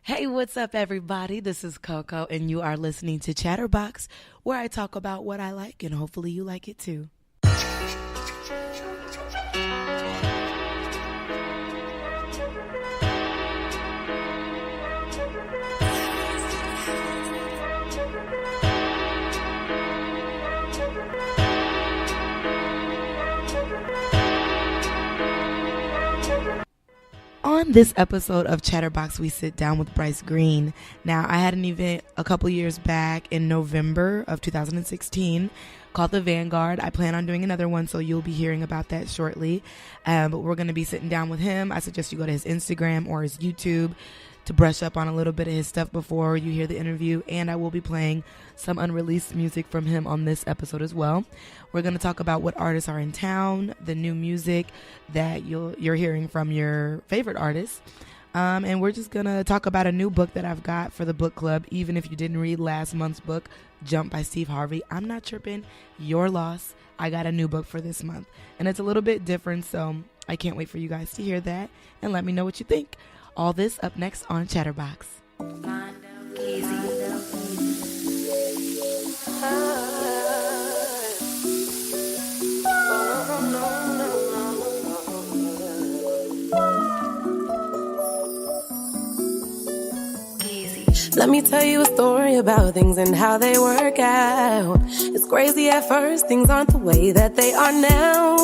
Hey, what's up, everybody? This is Coco, and you are listening to Chatterbox, where I talk about what I like, and hopefully you like it too. On this episode of Chatterbox, we sit down with Bryce Green. Now, I had an event a couple years back in November of 2016 called The Vanguard. I plan on doing another one, so you'll be hearing about that shortly. But we're going to be sitting down with him. I suggest you go to his Instagram or his YouTube to brush up on a little bit of his stuff before you hear the interview. And I will be playing some unreleased music from him on this episode as well. We're going to talk about what artists are in town, the new music that you're hearing from your favorite artists. And we're just going to talk about a new book that I've got for the book club. Even if you didn't read last month's book, Jump by Steve Harvey, I'm not tripping. Your loss. I got a new book for this month. And it's a little bit different, so I can't wait for you guys to hear that. And let me know what you think. All this up next on Chatterbox. Let me tell you a story about things and how they work out. It's crazy at first, things aren't the way that they are now.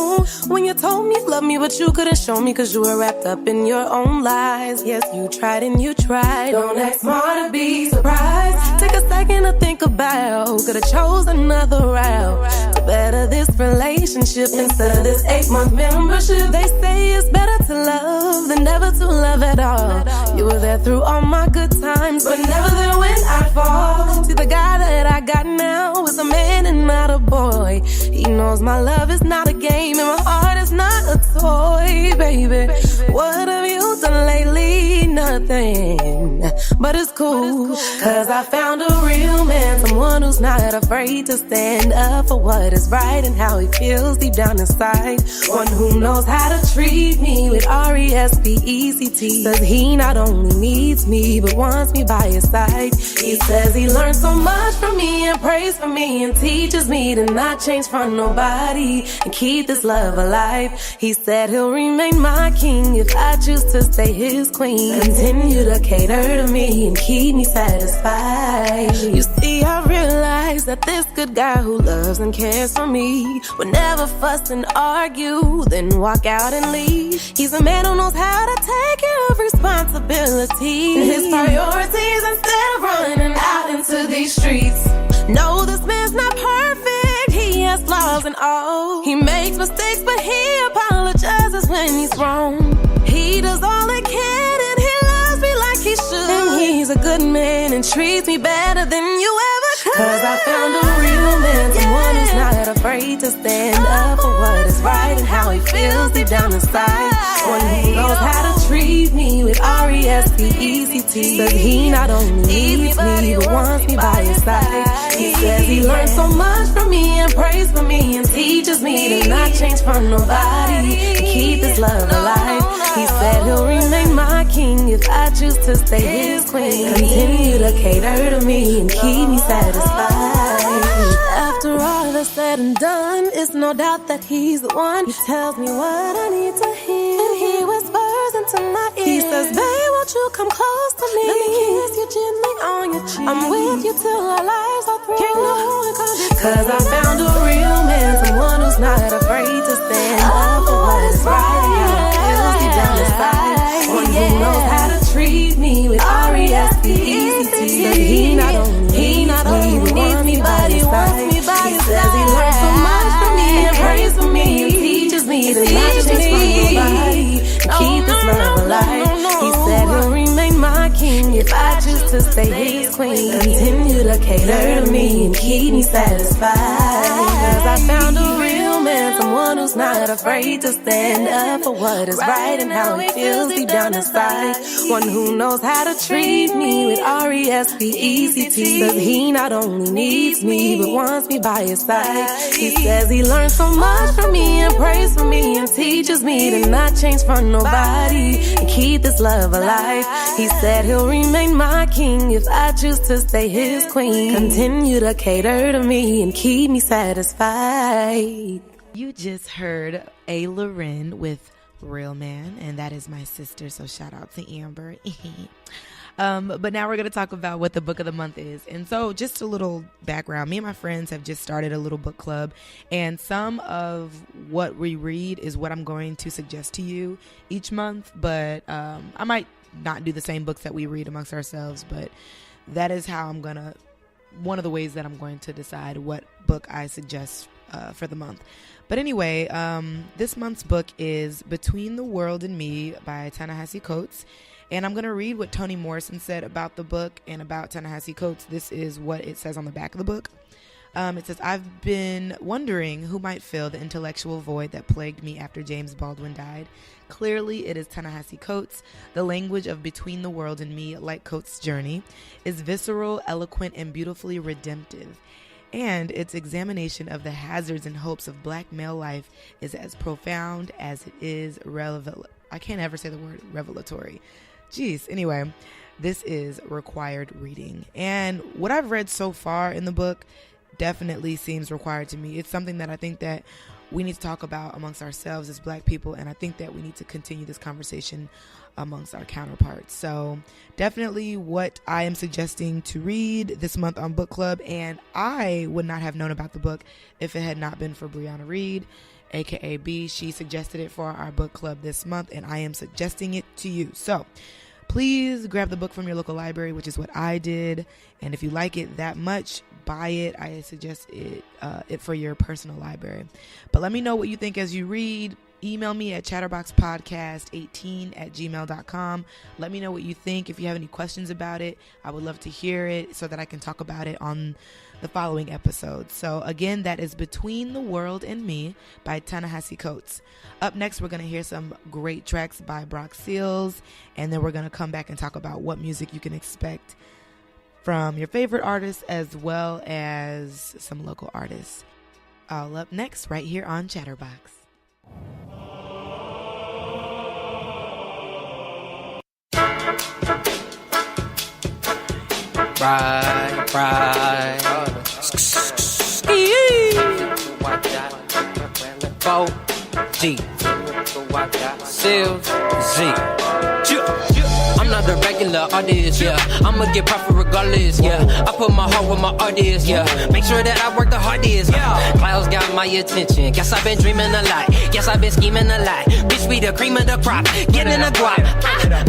When you told me you loved me, but you couldn't show me cause you were wrapped up in your own lies. Yes, you tried and you tried. Don't act smart to be surprised. Take a second to think about, could've chose another route to better this relationship instead of this 8-month membership. They say it's better to love than never to love at all. You were there through all my good times, but never there when I fall. See, the guy that I got now is a man and not a boy. He knows my love is not a game and my heart is not a toy, baby. What have you done lately? Nothing, but it's cool, cause I found a real man, someone who's not afraid to stand up for what is right and how he feels deep down inside. One who knows how to treat me with R-E-S-P-E-C-T. Says he not only needs me but wants me by his side. He says he learned so much from me and prays for me and teaches me to not change for nobody and keep this love alive. He said he'll remain my king if I choose to stay his queen. Continue to cater to me and keep me satisfied. You see, I realize that this good guy who loves and cares for me would never fuss and argue, then walk out and leave. He's a man who knows how to take care of responsibility. His priorities instead of running out into these streets. No, this man's not perfect. He has flaws and all. He makes mistakes, but he apologizes when he's wrong. He does all he can and he loves me like he should. And he's a good man and treats me better than you ever could. Cause I found a real man, someone who's not afraid to stand up for what is right and how he feels deep down inside. One who knows how to treat me with R-E-S-P-E-C-T. Says he not only needs me but wants me by his side. He says he learned so much from me and prays for me and teaches me to not change for nobody and keep this love alive. He said he'll remain my king if I choose to stay his queen. Continue to cater to me and keep me satisfied. After all that's said and done, it's no doubt that he's the one. He tells me what I need to hear and he whispers into my ear. He says, babe, won't you come close to me? Let me kiss you gently on your cheek. I'm with you till our lives are through. Can't no one come between. Cause I found a real man, someone who's not afraid to stand up for what is right and how it feels deep down inside. One who knows how to treat me with R-E-S-P-E-C-T. Says he not only needs me but he wants me by his side. He says he learned so much from me and prays for me and teaches me to not change for nobody and keep this love alive. He said he'll remain my king if I choose to stay his queen. Continue to cater to me and keep me satisfied. Cause I found a real man, someone who's not afraid to stand up for what is right and how he feels deep down inside. One who knows how to treat me with R-E-S-P-E-C-T. Cause he not only needs me, but wants me by his side. He says he learned so much from me and prays for me and teaches me to not change for nobody and keep this love alive. He said he'll remain my king if I choose to stay his queen. Continue to cater to me and keep me satisfied. You just heard A. Loren with Real Man, and that is my sister, so shout out to Amber. But now we're going to talk about what the book of the month is. And so just a little background. Me and my friends have just started a little book club, and some of what we read is what I'm going to suggest to you each month. But I might not do the same books that we read amongst ourselves, but that is how one of the ways that I'm going to decide what book I suggest for the month. But anyway, this month's book is Between the World and Me by Ta-Nehisi Coates. And I'm going to read what Toni Morrison said about the book and about Ta-Nehisi Coates. This is what it says on the back of the book. It says, I've been wondering who might fill the intellectual void that plagued me after James Baldwin died. Clearly, it is Ta-Nehisi Coates. The language of Between the World and Me, like Coates' journey, is visceral, eloquent, and beautifully redemptive. And its examination of the hazards and hopes of black male life is as profound as it is I can't ever say the word revelatory. Jeez. Anyway, this is required reading. And what I've read so far in the book definitely seems required to me. It's something that I think that we need to talk about amongst ourselves as black people. And I think that we need to continue this conversation amongst our counterparts. So definitely what I am suggesting to read this month on book club. And I would not have known about the book if it had not been for Brianna Reed, aka B. She suggested it for our book club this month, and I am suggesting it to you. So please grab the book from your local library, which is what I did. And if you like it that much, buy it. I suggest it for your personal library. But let me know what you think as you read. Email me at chatterboxpodcast18@gmail.com. Let me know what you think. If you have any questions about it, I would love to hear it so that I can talk about it on the following episode. So again, that is Between the World and Me by Ta-Nehisi Coates. Up next, we're going to hear some great tracks by Brock Seals, and then we're going to come back and talk about what music you can expect from your favorite artists as well as some local artists. All up next right here on Chatterbox. Right. 4G Seals Z. I'm not a regular artist, yeah. I'ma get profit regardless, yeah. I put my heart where my art is, yeah. Make sure that I work the hardest, yeah. Clouds got my attention. Guess I've been dreaming a lot. Guess I've been scheming a lot. Bitch, we the cream of the crop. Getting a guap.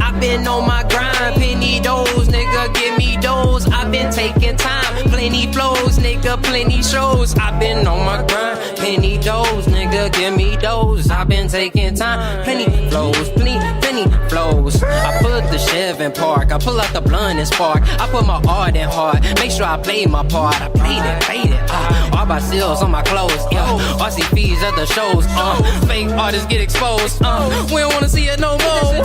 I've been on my grind. Penny those, nigga, give me those. I've been taking time. Plenty flows, nigga, plenty shows. I've been on my grind. Penny those, nigga, give me those. I've been taking time. Plenty flows, plenty flows. I put the Chev in park. I pull out the blunt and spark. I put my art in hard. Make sure I play my part. I played it. All by seals on my clothes. Yeah. RC fees at the shows. Fake artists get exposed. We don't wanna see it no more.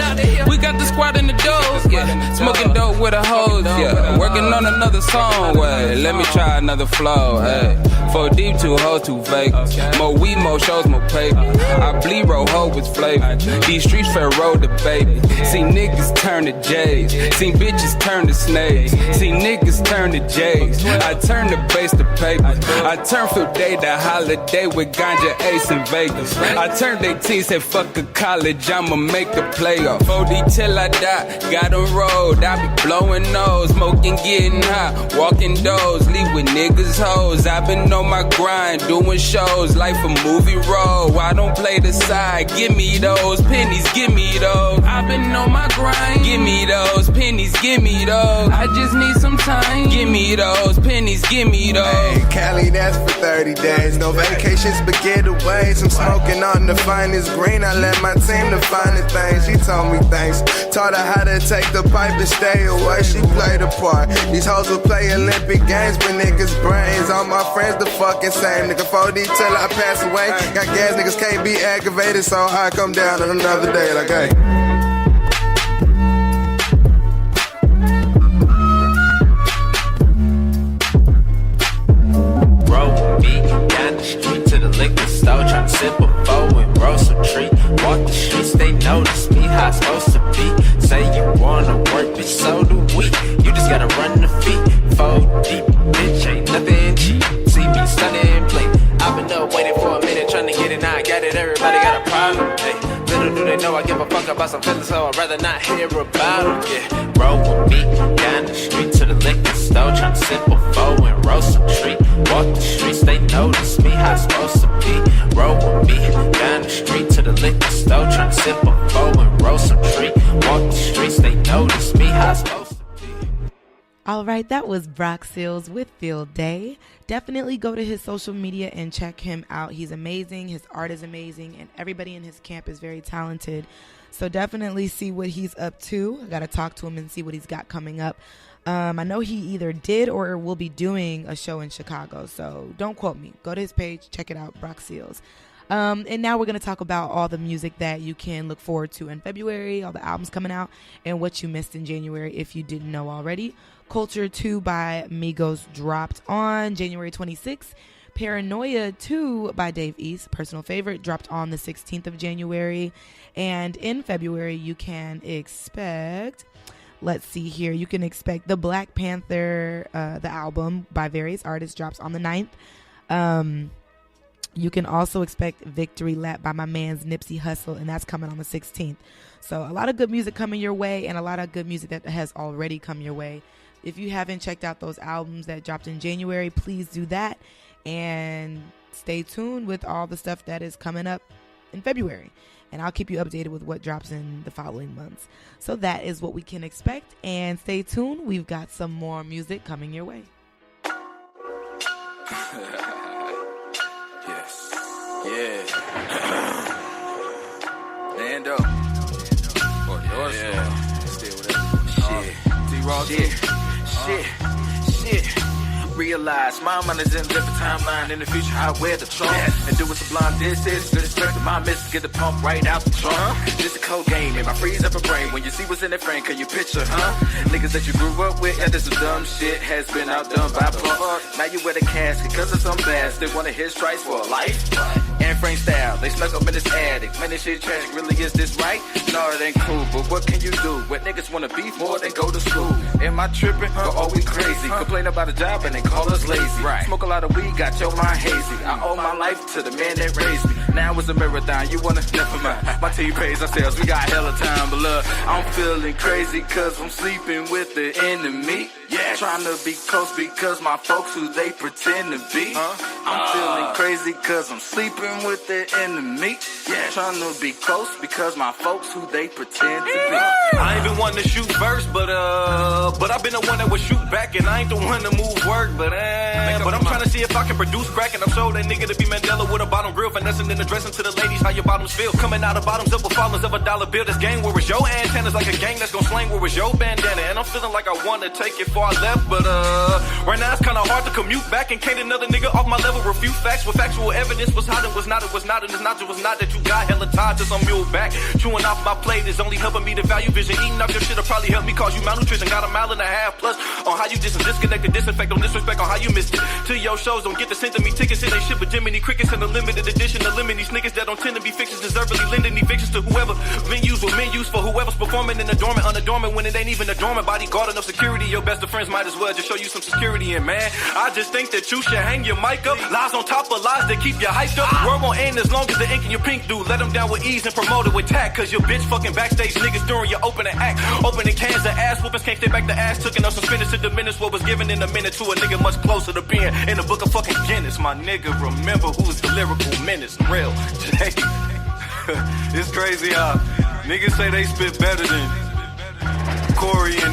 We got the squad in the doors. Yeah. Smoking dope with a hose. Yeah. Working on another song. Wait, let me try another flow. Hey. 4 deep, 2 hoes, 2 fake. More weed, more shows, more paper. I bleed roll hoe with flavor. These streets fair road to baby. See niggas turn to J's. Seen bitches turn to snakes. Seen niggas turn to J's. I turn the base to paper. I turn from day to holiday with ganja ace in Vegas. I turned 18, said fuck a college, I'ma make the playoff. 4D till I die, got on road. I be blowing nose, smoking, getting high, walking doors, leave with niggas hoes. I been on my grind, doing shows, life a movie role. I don't play the side, give me those pennies, give me those. I been on my grind, give me those pennies. pennies, give me those. I just need some time, give me those pennies, give me those. Hey, Cali, that's for 30 days. No vacations, but getaways. I'm smoking on the finest green. I let my team define the things. She told me things. Taught her how to take the pipe and stay away. She played a part. These hoes will play Olympic games, but niggas' brains. All my friends the fucking same. Nigga 4D till I pass away. Got gas, niggas can't be aggravated, so I come down on another day. Like, hey. Tryna sip a bow and roll some tree. Walk the streets, they notice me how it's supposed to be. Say you wanna work, bitch, so do we. You just gotta run the feet. 4 deep, bitch, ain't nothing cheap. See me stunning, play. I've been up waiting for a minute, tryna get it, now I got it. Everybody got a problem, hey. Little do they know I give a fuck about some feelings, so I'd rather not hear about them, yeah. Roll with me, down the street to the liquor store. Tryna sip a foe and roll some tree. Walk the streets, they notice me how it's supposed to be. Roll with me, down the street to the liquor store. Tryna sip a foe and roll some tree. Walk the streets, they notice me how it's supposed to be. All right, that was Brock Seals with Field Day. Definitely go to his social media and check him out. He's amazing. His art is amazing, and everybody in his camp is very talented. So definitely see what he's up to. I got to talk to him and see what he's got coming up. I know he either did or will be doing a show in Chicago, so don't quote me. Go to his page, check it out, Brock Seals. And now we're going to talk about all the music that you can look forward to in February, all the albums coming out, and what you missed in January if you didn't know already. Culture 2 by Migos dropped on January 26th. Paranoia 2 by Dave East, personal favorite, dropped on the 16th of January. And in February, you can expect, let's see here, you can expect the Black Panther, the album by various artists, drops on the 9th. You can also expect Victory Lap by my man's Nipsey Hussle, and that's coming on the 16th. So a lot of good music coming your way, and a lot of good music that has already come your way. If you haven't checked out those albums that dropped in January, please do that. And stay tuned with all the stuff that is coming up in February. And I'll keep you updated with what drops in the following months. So that is what we can expect. And stay tuned. We've got some more music coming your way. Yes. Yeah. Nando. Yeah. Still whatever. Shit. T-Raw. Shit. Realize my mind is in a different timeline. In the future, I wear the trunk and do what sublime this is. Disrespect my miss, get the pump right out the trunk. This a cold game, and my freeze up a brain. When you see what's in that frame, can you picture, Niggas that you grew up with, yeah, this some dumb shit has been outdone by punk. Now you wear the casket, cause of some bass. They wanna hit strikes for a life. And frame style, they snuck up in this attic. Man, this shit tragic, really is this right? No, it ain't cool, but what can you do? When niggas wanna beef more than go to school. Am I tripping? Or are we crazy? Complain about a job and they call us lazy. Right. Smoke a lot of weed, got your mind hazy. I owe my life to the man that raised me. Now it's a marathon, you wanna? Never mind. My team pays ourselves, we got hella time. But look, I'm feeling crazy cause I'm sleeping with the enemy. Yeah, trying to be close because my folks who they pretend to be. I'm feeling crazy cause I'm sleeping with the enemy. Yeah, trying to be close because my folks who they pretend to be. I ain't been one to shoot first, but I've been the one that would shoot back, and I ain't the one to move work, but I'm trying to see if I can produce crack, and I'm sure that nigga to be Mandela with a bottom grill, finessing and addressing to the ladies how your bottoms feel. Coming out of bottoms up with fallings of $1 bill. This gang where is your antennas, like a gang that's gon' slang where is your bandana, and I'm feeling like I wanna take it far left, but right now it's kinda hard to commute back, and can't another nigga off my level refute facts with factual evidence. What's hot and what's not, it was not, and it's not, it was not that you got hella tied to some mule back. Chewing off my plate is only helping me to value vision. Eating off your shit'll probably help me cause you malnutrition. Got a 1.5 miles plus on how you just disconnected, disinfect on disrespect on how you missed it. To your shows, don't get to send to me tickets in they shit with Jiminy Crickets and a limited edition. Eliminate these niggas that don't tend to be fixers, deservedly lending evictions to whoever. Venues with menus for whoever's performing in the dormant, underdormant when it ain't even a dormant. Bodyguard enough security, your best of friends might as well just show you some security. And man, I just think that you should hang your mic up. Lies on top of lies that keep you hyped up. Word won't end as long as the ink in your pink do. Let them down with ease and promote it with tact. Cause your bitch fucking backstage niggas during your opening act. Opening cans of ass whoopings, can't stay back the ass. Took enough suspenders to diminish what was given in a minute to a nigga much closer to being in the book of fucking Guinness. My nigga, remember who's the lyrical menace. Real J. It's crazy how niggas say they spit better than Corey and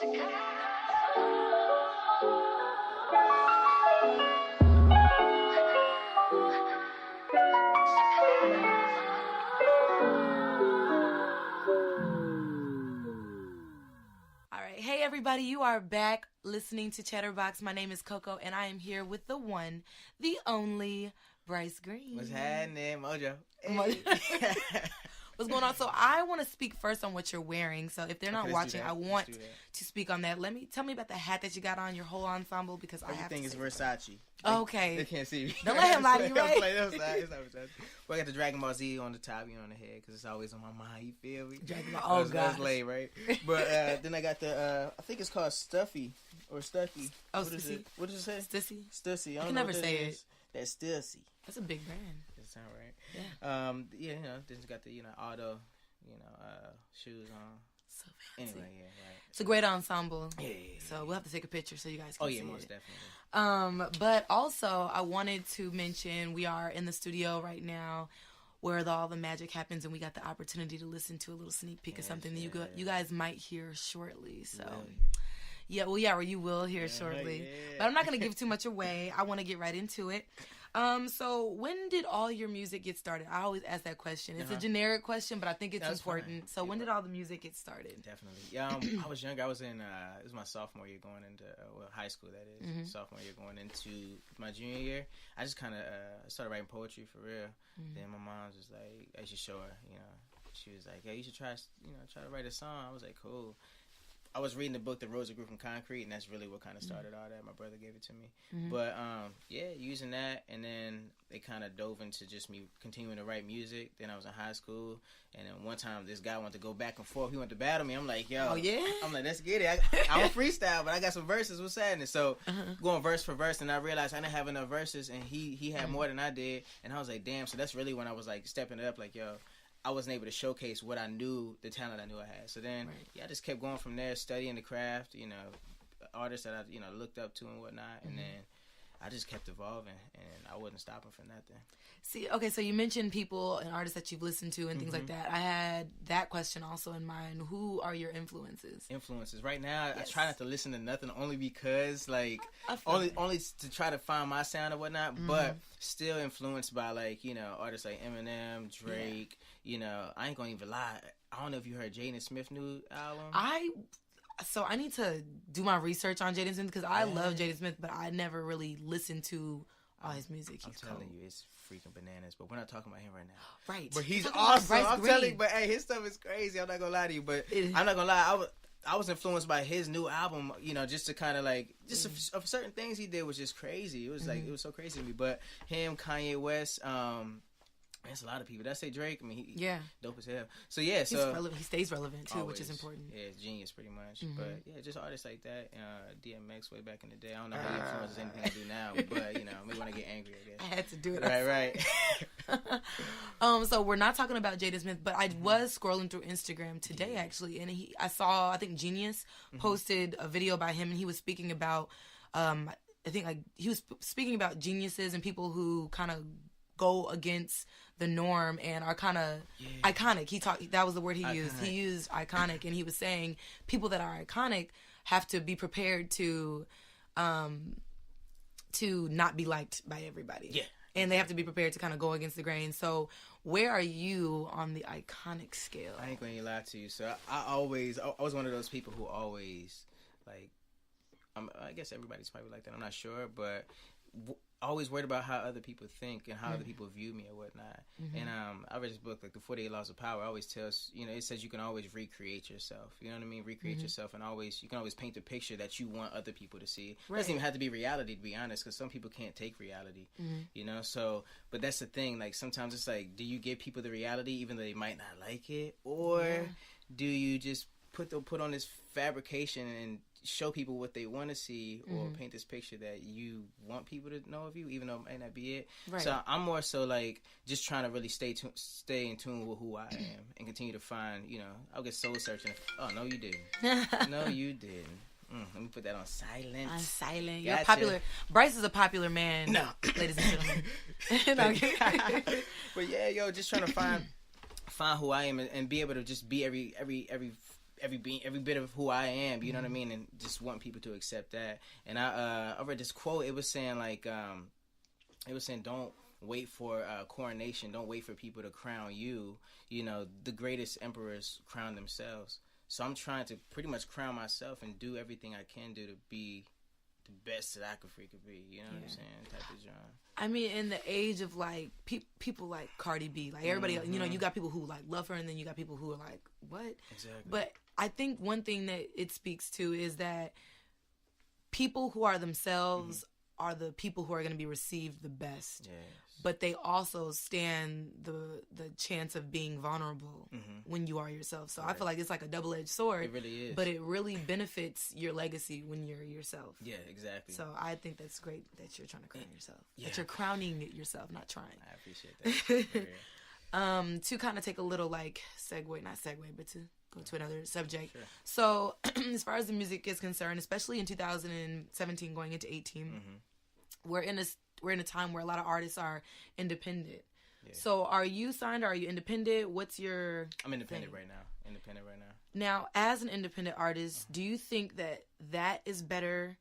Hey everybody, you are back listening to Chatterbox. My name is Coco, and I am here with the one, the only, Bryce Green. What's happening, Mojo? Hey. What's going on? So I want to speak first on what you're wearing. So if they're not watching, I want to speak on that. Tell me about the hat that you got on, your whole ensemble, because everything is Versace. Okay. They can't see me. Don't let him lie to you, right? It's not Versace. Well, I got the Dragon Ball Z on the top, on the head, because it's always on my mind. You feel me? Dragon Ball. Oh, God. That's late, right? But then I got the, I think it's called Stuffy or Stuffy. Oh, Stussy. What did you say? Stussy. Stussy. I can never say it. That's Stussy. That's a big brand. That sound right. Yeah. Then it's got the, auto, shoes on. So fancy. Anyway, yeah, right. It's a great ensemble. Yeah. So we'll have to take a picture so you guys can see it. Most definitely. But also, I wanted to mention we are in the studio right now where all the magic happens, and we got the opportunity to listen to a little sneak peek of something that you guys might hear shortly. So. Or you will hear shortly. Yeah. But I'm not going to give too much away. I want to get right into it. So when did all your music get started? I always ask that question. It's a generic question, but I think it's important. Fine. So when did all the music get started? Definitely. Yeah, I was younger. I was in, it was my sophomore year going into, high school, that is. Mm-hmm. Sophomore year going into my junior year. I just kind of started writing poetry for real. Mm-hmm. Then my mom was just like, I should show her, She was like, yeah, you should try to write a song. I was like, cool. I was reading the book, The Roads That Grew from Concrete, and that's really what kind of started all that. My brother gave it to me. Mm-hmm. But, using that, and then it kind of dove into just me continuing to write music. Then I was in high school, and then one time this guy wanted to go back and forth. He wanted to battle me. I'm like, yo. Oh, yeah? I'm like, let's get it. I'm a freestyle, but I got some verses. What's happening? So going verse for verse, and I realized I didn't have enough verses, and he had more than I did. And I was like, damn. So that's really when I was, like, stepping it up, like, yo. I wasn't able to showcase what I knew, the talent I knew I had. So then, I just kept going from there, studying the craft, artists that I, looked up to and whatnot. And then I just kept evolving, and I wasn't stopping for nothing. See, okay, so you mentioned people and artists that you've listened to and things like that. I had that question also in mind. Who are your influences? Influences. Right now, I try not to listen to nothing only because, only to try to find my sound or whatnot, but still influenced by, artists like Eminem, Drake. I ain't gonna even lie. I don't know if you heard Jaden Smith's new album. So I need to do my research on Jaden Smith because I love Jaden Smith, but I never really listened to all his music. I'm telling you, it's freaking bananas. But we're not talking about him right now. Right. But he's awesome. I'm telling you, but hey, his stuff is crazy. I'm not gonna lie to you, but I'm not gonna lie. I was influenced by his new album, just to kind of of certain things he did was just crazy. It was it was so crazy to me. But him, Kanye West, there's a lot of people. Did I say Drake? I mean, he dope as hell. So yeah, he's relevant. He stays relevant too, always. Which is important. Yeah, it's genius pretty much. But yeah, just artists like that. DMX way back in the day. I don't know how he influences anything I do now, but maybe when I get angry, I guess. I had to do it. Right. So we're not talking about Jaden Smith, but I was scrolling through Instagram today actually, and I saw Genius posted a video by him, and he was speaking about he was speaking about geniuses and people who kind of go against the norm and are kind of iconic. That was the word he used. He used iconic, and he was saying people that are iconic have to be prepared to not be liked by everybody. Yeah. And they have to be prepared to kind of go against the grain. So where are you on the iconic scale? I ain't going to lie to you. So I was one of those people who always, I guess everybody's probably like that. I'm not sure, but always worried about how other people think and how other people view me or whatnot. And I read this book, the 48 Laws of Power. Always tells, it says you can always recreate yourself. You know what I mean? Recreate yourself, and you can always paint the picture that you want other people to see. It doesn't even have to be reality, to be honest, because some people can't take reality. So, but that's the thing. Sometimes it's do you give people the reality even though they might not like it, or do you just put on this fabrication and show people what they want to see, or paint this picture that you want people to know of you, even though it might not be it. Right. So I'm more so just trying to really stay in tune with who I am and continue to find, I'll get soul searching. Oh, no, you didn't. No, you didn't. Let me put that on silent. On silent. You're popular. Bryce is a popular man. No. Ladies and gentlemen. But yeah, just trying to find who I am and be able to just be every every bit of who I am, you know what I mean, and just want people to accept that. And I read this quote. It was saying don't wait for coronation, don't wait for people to crown you. You know, the greatest emperors crown themselves. So I'm trying to pretty much crown myself and do everything I can do to be the best that I could freaking be. You know what I'm saying? Type of genre. I mean, in the age of like people like Cardi B, like everybody, you know, you got people who like love her, and then you got people who are like, what? Exactly. But I think one thing that it speaks to is that people who are themselves are the people who are going to be received the best. Yes. But they also stand the chance of being vulnerable when you are yourself. So I feel like it's like a double-edged sword. It really is. But it really benefits your legacy when you're yourself. Yeah, exactly. So I think that's great that you're trying to crown yourself. Yeah. That you're crowning it yourself, not trying. I appreciate that. To kind of take a little like not segue, but to go to another subject. Sure. So as far as the music is concerned, especially in 2017 going into 18, we're in a time where a lot of artists are independent. Yeah. So are you signed or are you independent? What's your I'm independent thing? right now. Independent right now. Now, as an independent artist, do you think that is better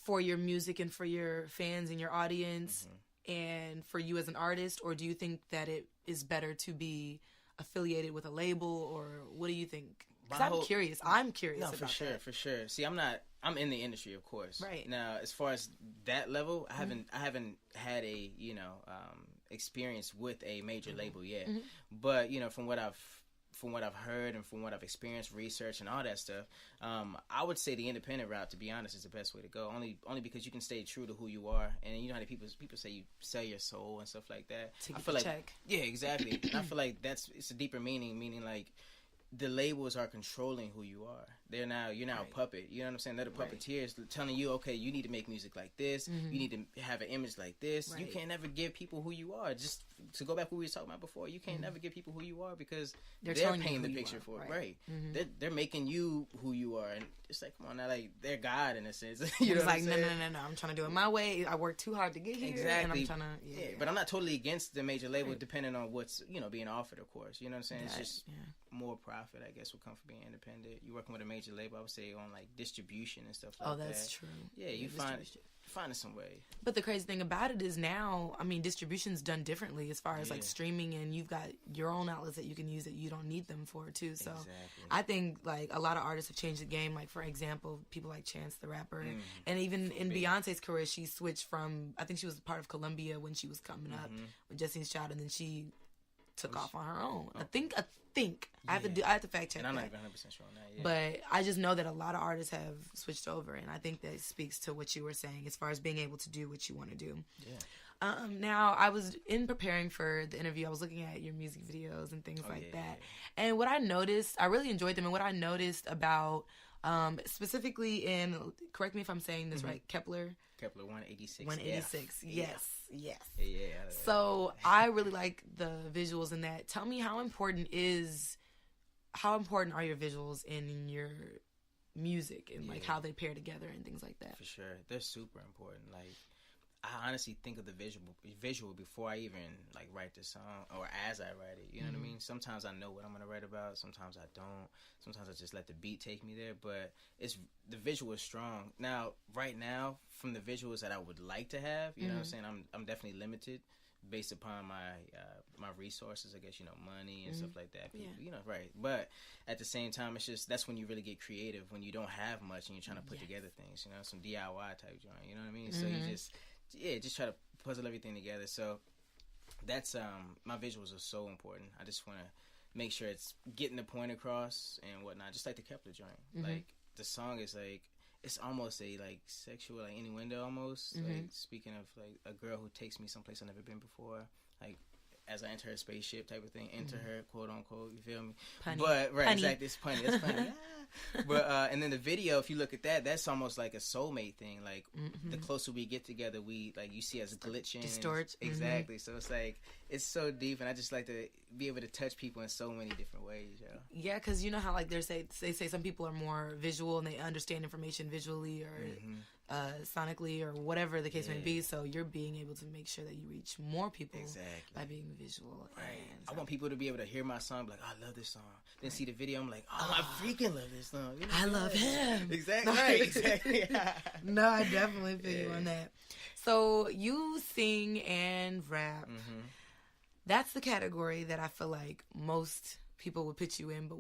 for your music and for your fans and your audience and for you as an artist, or do you think that it is better to be affiliated with a label, or what do you think? Because I'm curious. No, for sure, that. For sure. See, I'm in the industry, of course. Right. Now, as far as that level, I haven't had a, experience with a major label yet. But, from what I've heard and from what I've experienced, research and all that stuff, I would say the independent route, to be honest, is the best way to go. Only because you can stay true to who you are, and you know how people say you sell your soul and stuff like that. I feel like check. Yeah, exactly. And I feel like it's a deeper meaning like the labels are controlling who you are. You're now a puppet. You know what I'm saying? They're the puppeteers telling you, okay, you need to make music like this. You need to have an image like this. Right. You can't ever give people who you are. Just to go back to what we were talking about before, you can't never give people who you are because they're painting the picture for it. Right. They're making you who you are. And it's like, come on now, like, they're God in a sense. You know it's like, no. I'm trying to do it my way. I worked too hard to get here. Exactly. And I'm trying to, But I'm not totally against the major label depending on what's, being offered, of course. You know what I'm saying? It's just more profit, I guess, will come from being independent. You're working with a major label, I would say, on like distribution and stuff like that. Oh, that's true. Yeah, you finding some way. But the crazy thing about it is now, I mean, distribution's done differently as far as like streaming, and you've got your own outlets that you can use that you don't need them for too. So I think like a lot of artists have changed the game. Like, for example, people like Chance the Rapper, and even in Beyonce's career, she switched from, I think she was part of Columbia when she was coming up with Destiny's Child, and then she took off on her own. I think I have to fact check. And I'm that. not even 100% sure on that yet. But I just know that a lot of artists have switched over, and I think that speaks to what you were saying as far as being able to do what you want to do. Yeah. Now, I was in preparing for the interview, I was looking at your music videos and things that. Yeah. And what I noticed, I really enjoyed them, and what I noticed about specifically in, correct me if I'm saying this right, Kepler 186. 186. Yeah. Yes. Yeah. So I really like the visuals in that. Tell me how important are your visuals in your music and like how they pair together and things like that? For sure. They're super important. Like, I honestly think of the visual before I even like write the song or as I write it. You know what I mean? Sometimes I know what I'm gonna write about. Sometimes I don't. Sometimes I just let the beat take me there. But the visual is strong. Now, right now, from the visuals that I would like to have, you know what I'm saying? I'm definitely limited based upon my resources. I guess money and stuff like that. People, right? But at the same time, it's just that's when you really get creative when you don't have much and you're trying to put together things. Some DIY type joint. You know what I mean? So you just try to puzzle everything together. So that's my visuals are so important. I just want to make sure it's getting the point across and whatnot. Just like the Kepler joint, like the song is like it's almost a like sexual like innuendo almost. Like speaking of like a girl who takes me someplace I've never been before, like as I enter her spaceship type of thing, enter her quote unquote. You feel me? Punny. But right, punny. Exactly, it's punny. It's punny. But and then the video, if you look at that, that's almost like a soulmate thing. Like the closer we get together, we like you see us glitching, distort. Exactly. So it's like it's so deep, and I just like to be able to touch people in so many different ways. Yeah, because you know how like they say some people are more visual and they understand information visually, or sonically or whatever the case may be. So you're being able to make sure that you reach more people by being visual. Right. I want people to be able to hear my song, like, oh, I love this song. Then see the video, I'm like, oh, I freaking love this song. You know I love him. Exactly. Right. Exactly. No, I definitely feel you on that. So you sing and rap. Mm-hmm. That's the category that I feel like most people would put you in. But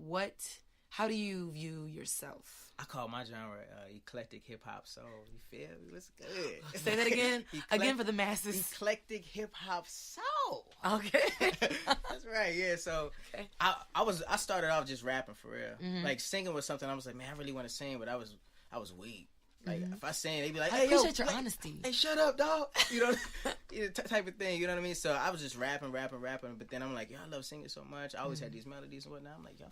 how do you view yourself? I call my genre eclectic hip hop soul. You feel me? What's good? Say that again. Again for the masses. Eclectic hip hop soul. Okay. That's right. Yeah. So I started off just rapping for real. Mm-hmm. Like singing was something I was like, man, I really want to sing, but I was weak. Like if I sang, they'd be like, I "Hey, appreciate your honesty. Hey, shut up, dog." You know, type of thing. You know what I mean? So I was just rapping. But then I'm like, yo, I love singing so much. I always had these melodies and whatnot. I'm like, yo, I'm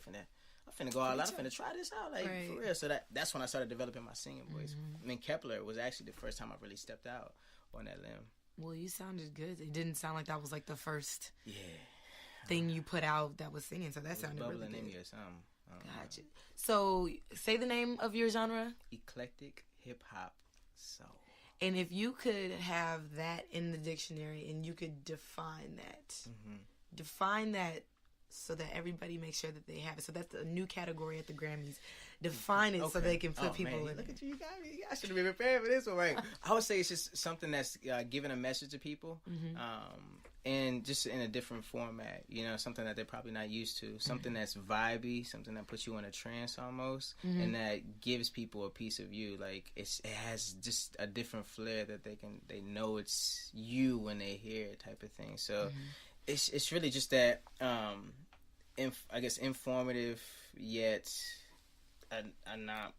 finna go all out. I'm finna try this out, like for real. So that's when I started developing my singing voice. I mean, Kepler was actually the first time I really stepped out on that limb. Well, you sounded good. It didn't sound like that was like the first thing you put out that was singing. So that sounded really good. In me or something. Gotcha. So say the name of your genre. Eclectic hip hop soul. And if you could have that in the dictionary and you could define that so that everybody makes sure that they have it. So that's a new category at the Grammys. Define it so they can put people in. Look at you, you got me. I should have been prepared for this one, right? I would say it's just something that's giving a message to people, and just in a different format. You know, something that they're probably not used to. Something that's vibey, something that puts you in a trance almost, and that gives people a piece of you. Like it has just a different flair that they know it's you when they hear it, type of thing. So. It's really just that, I guess, informative yet an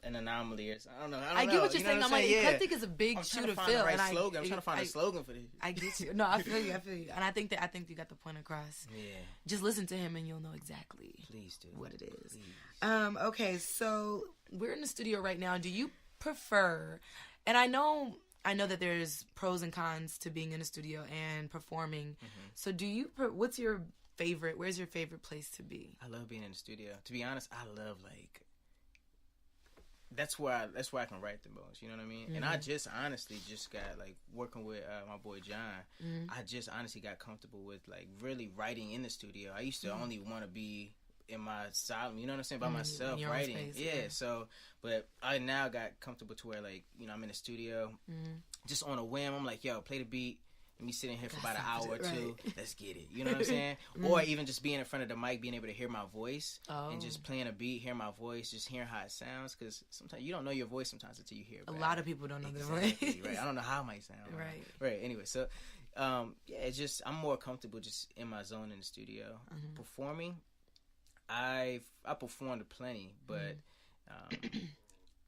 anomaly. I don't know. I get what you're saying. I'm like, eclectic is a big shoe to fill. I'm trying to find a slogan for this. I get you. No, I feel you. And I think you got the point across. Yeah. Just listen to him and you'll know exactly. Please do. What it is. Please. Okay, so we're in the studio right now. Do you prefer? And I know that there's pros and cons to being in a studio and performing. So where's your favorite place to be? I love being in the studio. To be honest, I love that's where I can write the most, you know what I mean? And I just honestly just got working with my boy John. I just honestly got comfortable with really writing in the studio. I used to only want to be in my asylum, you know what I'm saying, by myself writing. Space, so but I now got comfortable to where I'm in the studio, just on a whim. I'm like, yo, play the beat. Let me sit in here for about an hour or two. Let's get it. You know what I'm saying? Or even just being in front of the mic, being able to hear my voice and just playing a beat, hear my voice, just hearing how it sounds. Because sometimes you don't know your voice sometimes until you hear it. A lot of people don't know their voice. Right. I don't know how it might sound. Right. Anyway, so it's just I'm more comfortable just in my zone in the studio. Performing, I performed plenty, but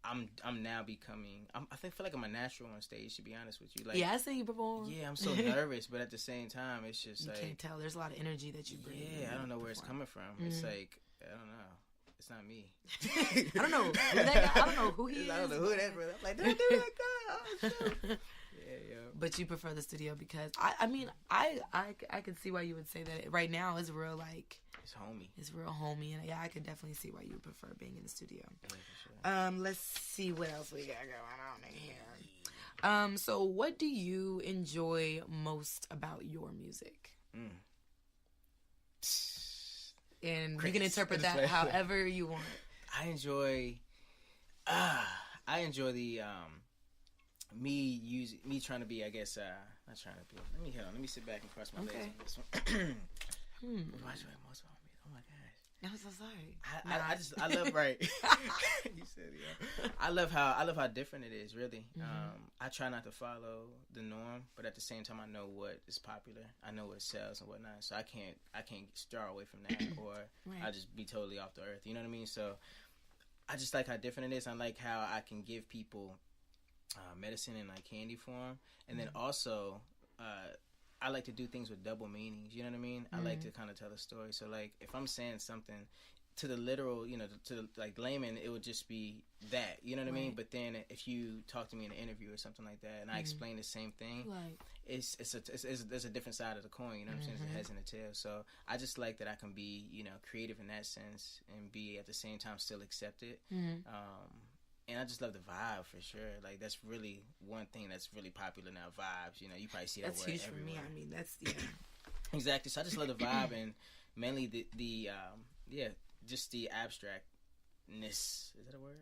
I'm now becoming. I feel like I'm a natural on stage. To be honest with you, I see you perform. Yeah, I'm so nervous, but at the same time, it's just you can't tell. There's a lot of energy that you bring. Yeah, I don't know where it's coming from. It's like I don't know. It's not me. I don't know. I don't know who he is. I don't know who that brother. I'm like, did I do that guy? Oh shit. Yeah. But you prefer the studio because I mean I can see why you would say that. Right now it's real it's homey. It's real homey, and I could definitely see why you would prefer being in the studio. Yeah, for sure. Let's see what else we got going on in here. So what do you enjoy most about your music? And you can interpret that however you want. I enjoy the me trying to be, I guess, not trying to be. Let me sit back and cross my legs on this one. Why should I most of me? Oh my gosh. I'm so sorry. I love you said I love how different it is, really. I try not to follow the norm, but at the same time I know what is popular. I know what sells and whatnot. So I can't star away from that or I just be totally off the earth. You know what I mean? So I just like how different it is. I like how I can give people medicine in candy form, and then also I like to do things with double meanings. You know what I mean? I like to kind of tell a story. So if I'm saying something to the literal, to the layman, it would just be that. You know what I mean? But then if you talk to me in an interview or something like that, and I explain the same thing, there's a different side of the coin. You know what I'm saying? It's a heads and a tail. So I just like that I can be creative in that sense and be at the same time still accepted. And I just love the vibe for sure. Like that's really one thing that's really popular now. Vibes, you know, you probably see that. That's word huge everywhere. for me. I mean, that's Exactly. So I just love the vibe and mainly just the abstractness. Is that a word?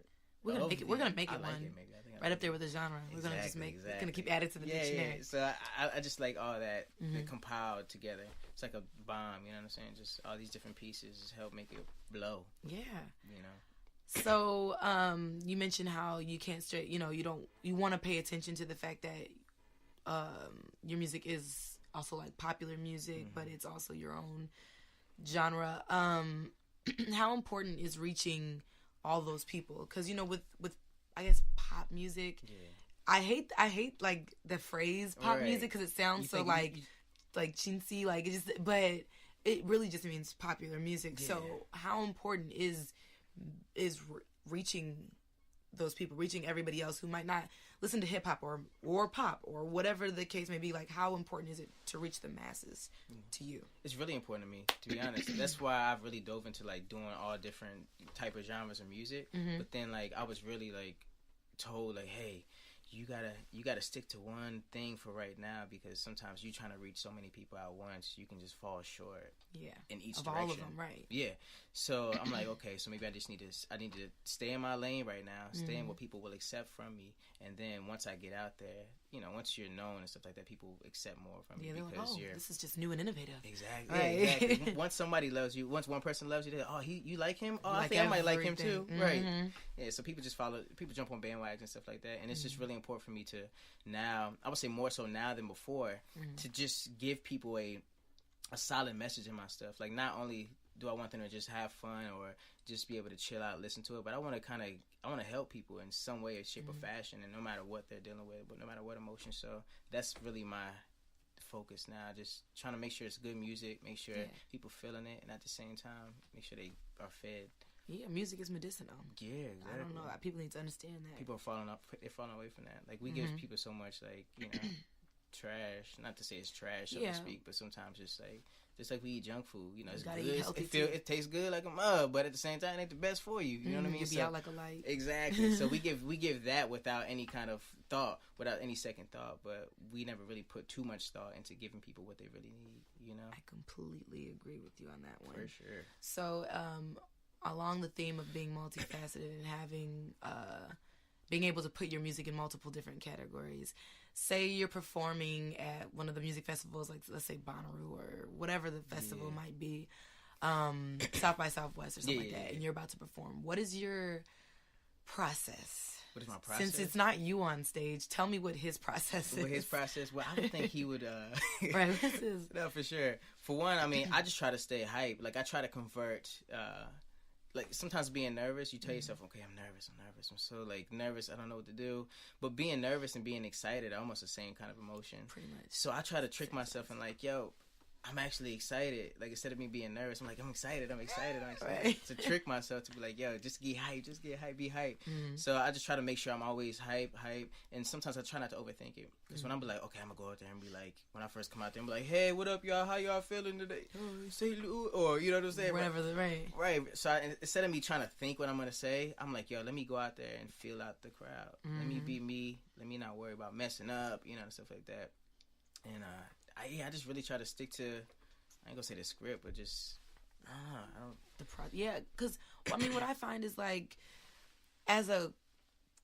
We're gonna make it. We're gonna make it like one. It, maybe. I think I right like up there with the genre. We're gonna just make. Exactly. It's gonna keep added to the dictionary. Yeah. So I just like all that compiled together. It's like a bomb. You know what I'm saying? Just all these different pieces just help make it blow. Yeah. You know. So, you mentioned how you can't straight, you want to pay attention to the fact that your music is also like popular music, but it's also your own genre. How important is reaching all those people? Because with I guess pop music, I hate like the phrase pop music because it sounds so like chintzy, like it just, but it really just means popular music. So, how important is reaching those people, reaching everybody else who might not listen to hip hop or pop or whatever the case may be? Like, how important is it to reach the masses to you? It's really important to me, to be honest. That's why I've really dove into like doing all different type of genres of music. But then like I was really like told like, hey, you gotta stick to one thing for right now, because sometimes you trying to reach so many people at once, you can just fall short. In each direction. All of them, right? Yeah. So I'm like, okay, so maybe I need to stay in my lane right now, stay in what people will accept from me, and then once I get out there, once you're known and stuff like that, people accept more from you because like, this is just new and innovative. Exactly. Right. Yeah, exactly. Once somebody loves you, once one person loves you, they're you like him? Oh, I think I might like him too. Right. Yeah. So people jump on bandwagons and stuff like that, and it's just really important for me to now, I would say more so now than before, to just give people a solid message in my stuff. Like, not only do I want them to just have fun or just be able to chill out, listen to it, but I want to help people in some way, shape, or fashion, and no matter what they're dealing with, but no matter what emotion. So that's really my focus now, just trying to make sure it's good music, make sure people feeling it, and at the same time, make sure they are fed. Yeah, music is medicinal. Yeah, exactly. I don't know. People need to understand that. People are falling away from that. Like, we give people so much, like, trash. Not to say it's trash, so to speak, but sometimes just like we eat junk food. It's good. It tastes good like a mug, but at the same time, it ain't the best for you. You know what I mean? You'll be out like a light. Exactly. So we give that without any kind of thought, without any second thought. But we never really put too much thought into giving people what they really need. I completely agree with you on that one. For sure. So, along the theme of being multifaceted and having being able to put your music in multiple different categories. Say you're performing at one of the music festivals, like let's say Bonnaroo or whatever the festival might be, South by Southwest or something like that, and you're about to perform. What is your process? What is my process? Since it's not you on stage, tell me what his process is. What his process? Well, I would think he would. Right, this is no, for sure. For one, I mean, I just try to stay hype. Like, I try to convert. Like, sometimes being nervous, you tell yourself, okay, I'm nervous. I'm so, like, nervous. I don't know what to do. But being nervous and being excited are almost the same kind of emotion. Pretty much. So I try to trick myself and, like, yo, I'm actually excited. Like, instead of me being nervous, I'm like, I'm excited. Right. To trick myself to be like, yo, just get hype, be hype. So I just try to make sure I'm always hype. And sometimes I try not to overthink it. Because when I'm like, okay, I'm going to go out there and be like, when I first come out there, I'm like, hey, what up, y'all? How y'all feeling today? Say Lou. Or, you know what I'm saying? Whatever Right. So instead of me trying to think what I'm going to say, I'm like, yo, let me go out there and feel out the crowd. Let me be me. Let me not worry about messing up, and stuff like that. And, I just really try to stick to, I ain't gonna say the script, but just, I don't. Because, what I find is, like, as a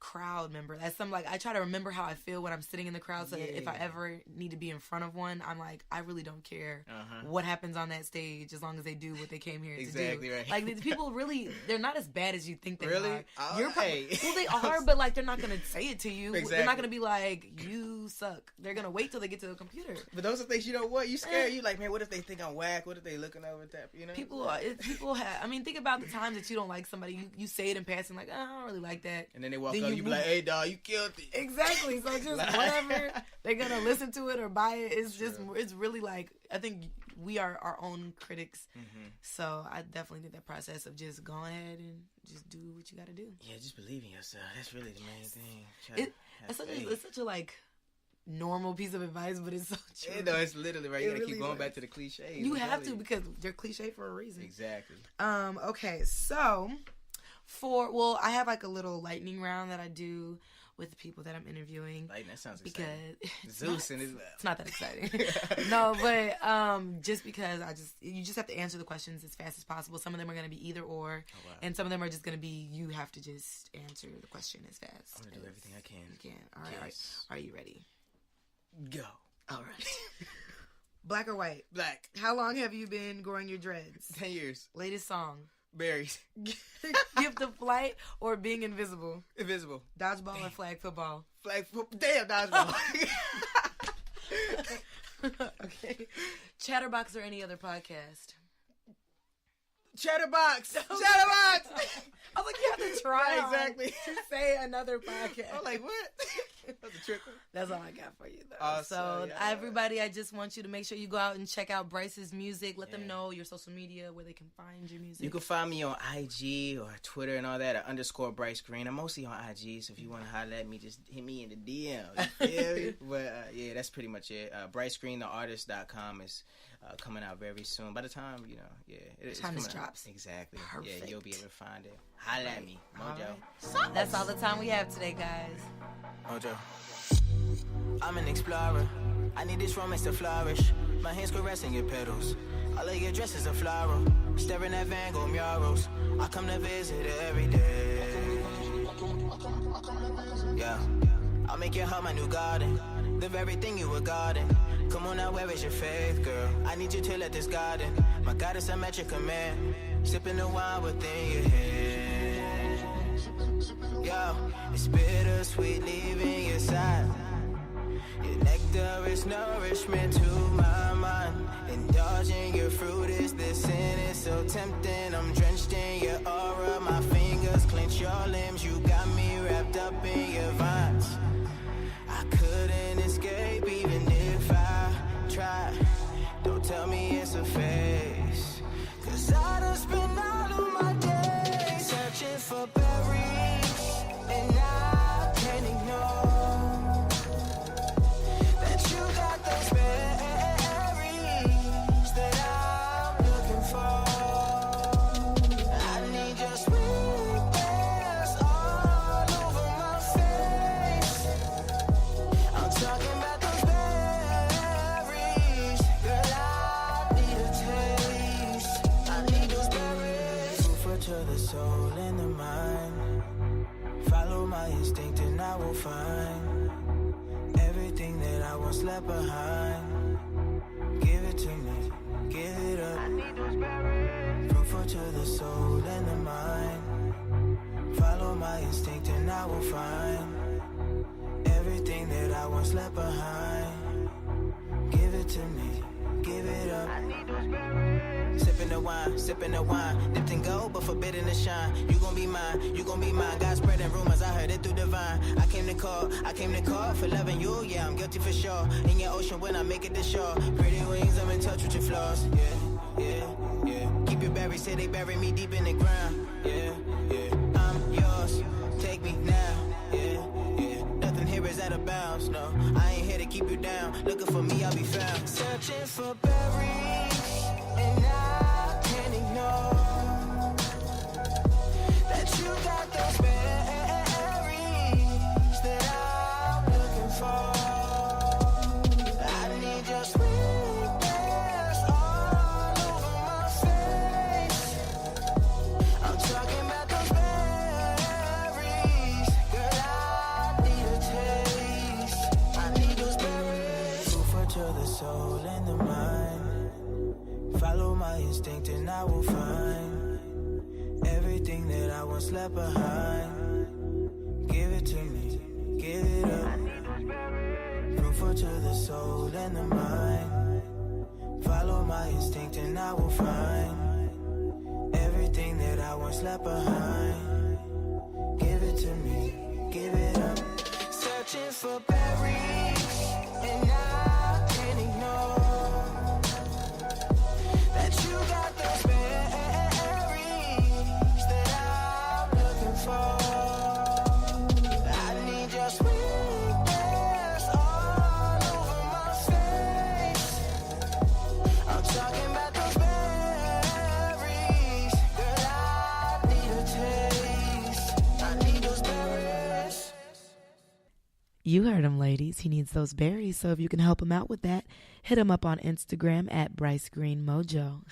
crowd member, I try to remember how I feel when I'm sitting in the crowd, so that if I ever need to be in front of one, I'm like, I really don't care what happens on that stage as long as they do what they came here to do. Exactly right. Like, these people really, they're not as bad as you think they really? are. Well, they are, but, like, they're not going to say it to you. Exactly. They're not going to be like, you suck. They're going to wait till they get to the computer. But those are things, you scared. You like, man, what if they think I'm whack? What if they looking over that, People have, think about the times that you don't like somebody. You say it in passing, like, I don't really like that. And then they walk up, you be like, hey, dog, you killed it. Exactly. So just whatever, they're gonna listen to it or buy it. It's just, it's really like, I think we are our own critics. So I definitely think that process of just go ahead and just do what you got to do. Yeah, just believe in yourself. That's really the main thing. It's such a like normal piece of advice, but it's so true. It's literally right. You gotta keep going back to the cliches. You have to, because they're cliche for a reason. Exactly. Okay, so Well, I have like a little lightning round that I do with the people that I'm interviewing. Like, that sounds exciting. Zeus and his... It's not that exciting. No, but just because you just have to answer the questions as fast as possible. Some of them are going to be either or, and some of them are just going to be you have to just answer the question as fast. I'm going to do everything I can. You can. All right. Yes. Are you ready? Go. All right. Black or white? Black. How long have you been growing your dreads? 10 years. Latest song? Berries. Gift of flight or being invisible? Invisible. Dodgeball or flag football? Flag football. Damn, dodgeball. Okay. Chatterbox or any other podcast? Chatterbox. Chatterbox. I was like, you have to try exactly to say another podcast. I'm like, what? That's a trick one. That's all I got for you, though. So, everybody, I just want you to make sure you go out and check out Bryce's music. Let them know your social media, where they can find your music. You can find me on IG or Twitter and all that at _Bryce Green. I'm mostly on IG, so if you want to holler at me, just hit me in the DM. You feel me? But that's pretty much it. BryceGreenTheArtist.com is coming out very soon. By the time, it's time this coming drops. Out. Exactly. Perfect. Yeah, you'll be able to find it. Holla at me. Mojo. Right. That's all the time we have today, guys. Mojo. I'm an explorer. I need this romance to flourish. My hands caressing your petals. All of your dresses are floral. Staring at Van Gogh murals. I come to visit every day. Yeah. I'll make your heart my new garden. The very thing you were guarding. Come on now, where is your faith, girl? I need you to let this garden. My goddess, I'm at your command. Sipping the wine within your hand. Yo, it's bittersweet leaving your side. Your nectar is nourishment to my mind. Indulging your fruit is the sin, it's so tempting. I'm drenched in your aura, my fingers clench your limbs. You got me wrapped up in your vines. I couldn't escape even if I tried. Don't tell me it's a phase, 'cause I done spent all of my days searching for berries, and I can't ignore that you got those berries that I'm looking for. I need your sweetness all over my face. I'm talking about those berries, girl, I need a taste. I need those berries. Food to the soul and the mind. Follow my instinct and I will find everything that I once left behind. Give it to me, give it up. I need those berries. Fruitful to the soul and the mind. Follow my instinct and I will find everything that I once left behind. Give it to me, give it up. I need those berries. Sipping the wine, dipped in gold but forbidden to shine. You gon' be mine, you gon' be mine. God spreading rumors, I heard it through the vine. I came to call for loving you. Yeah, I'm guilty for sure. In your ocean when I make it to shore. Pretty wings, I'm in touch with your flaws. Yeah. Keep your berries till they bury me deep in the ground. Yeah. I'm yours, take me now. Yeah. Nothing here is out of bounds. No, I ain't here to keep you down. Looking for me, I'll be found. Searching for berries, and I can't ignore that you got those berries that I'm looking for. I need your sweetness all over my face. I'm talking about those berries, girl, I need a taste. I need those berries. Food to the soul and the mind. Follow my instinct and I will find everything that I once left behind. Give it to me, give it up. Fruitful to the soul and the mind. Follow my instinct and I will find everything that I once left behind. Give it to me, give it up. Searching for berries, and I can't ignore that you got those berries that I'm looking for. I need your sweetness all over my face. I'm talking about those berries, girl, I need a taste. You heard him, ladies. He needs those berries. So if you can help him out with that, hit him up on Instagram at Bryce Green Mojo.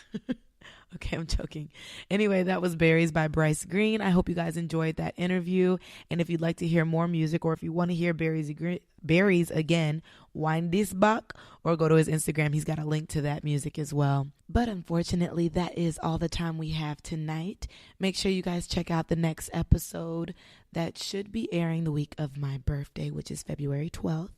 Okay, I'm joking. Anyway, that was Berries by Bryce Green. I hope you guys enjoyed that interview. And if you'd like to hear more music, or if you want to hear Berries again, wind this back or go to his Instagram. He's got a link to that music as well. But unfortunately, that is all the time we have tonight. Make sure you guys check out the next episode that should be airing the week of my birthday, which is February 12th.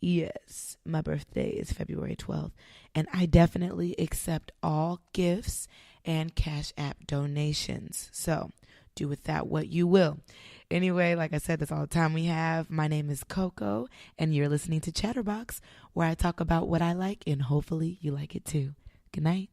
Yes, my birthday is February 12th. And I definitely accept all gifts and Cash App donations. So do with that what you will. Anyway, like I said, that's all the time we have. My name is Coco, and you're listening to Chatterbox, where I talk about what I like, and hopefully you like it too. Good night.